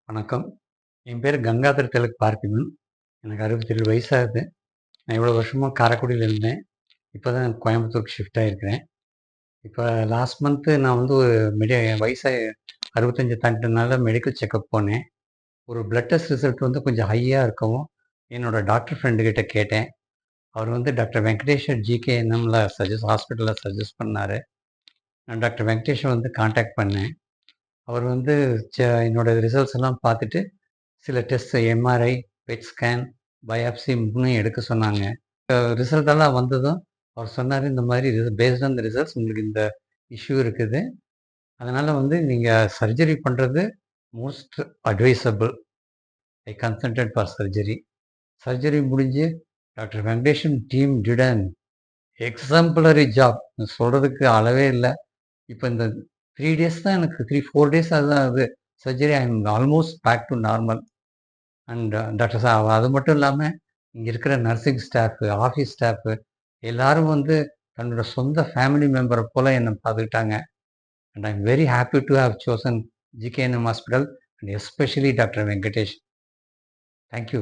வணக்கம். என் பேரு கங்காதர் திலக் பார்த்திபன். எனக்கு 67 வயசாகுது. நான் இவ்வளோ வருஷமா காரைக்குடியில இருந்தேன். இப்ப தான் கோயம்புத்தூருக்கு ஷிஃப்ட் ஆயிருக்கிறேன். இப்ப லாஸ்ட் மந்த்து நான் வந்து ஒரு என் வயசு 65 தாண்டிட்டனால மெடிக்கல் செக்கப் போனேன். ஒரு பிளட் டெஸ்ட் ரிசல்ட் வந்து கொஞ்சம் ஹையா இருக்கவும், என்னோட டாக்டர் ஃப்ரெண்டு கிட்ட கேட்டேன். அவர் வந்து டாக்டர் வெங்கடேஷர் ஜிகேஎன்எம்ல ஹாஸ்பிட்டல்ல சஜெஸ்ட் பண்ணாரு. நான் டாக்டர் வெங்கடேஷ வந்து கான்டாக்ட் பண்ணேன். அவர் வந்து என்னோட ரிசல்ட்ஸ் எல்லாம் பார்த்துட்டு சில test MRI, PET scan, biopsy 3யும் எடுக்க சொன்னாங்க. ரிசல்ட் எல்லாம் வந்ததும் அவர் சொன்னாரு, இந்த மாதிரி பேஸ்ட் ஆன் த ரிசல்ட்ஸ் உங்களுக்கு இந்த இஷ்யூ இருக்குது. அதனால வந்து நீங்க சர்ஜரி பண்றது most advisable. I consulted for surgery. Surgery முடிஞ்சு doctor Venkatesan team did an exemplary job. சொல்றதுக்கு அளவே இல்ல. இப்ப இந்த 3 டேஸ் தான் எனக்கு 4 டேஸ் அதுதான் அது surgery. I am almost back to normal. And doctor அது மட்டும் இல்லாம, இங்க இருக்கிற நர்சிங் ஸ்டாஃப், ஆஃபீஸ் ஸ்டாஃப் எல்லாரும் வந்து தன்னோட சொந்த ஃபேமிலி மெம்பர போல என்ன பார்த்துக்கிட்டாங்க. And I am very happy to have chosen GKNM hospital and especially doctor Venkatesh. Thank you.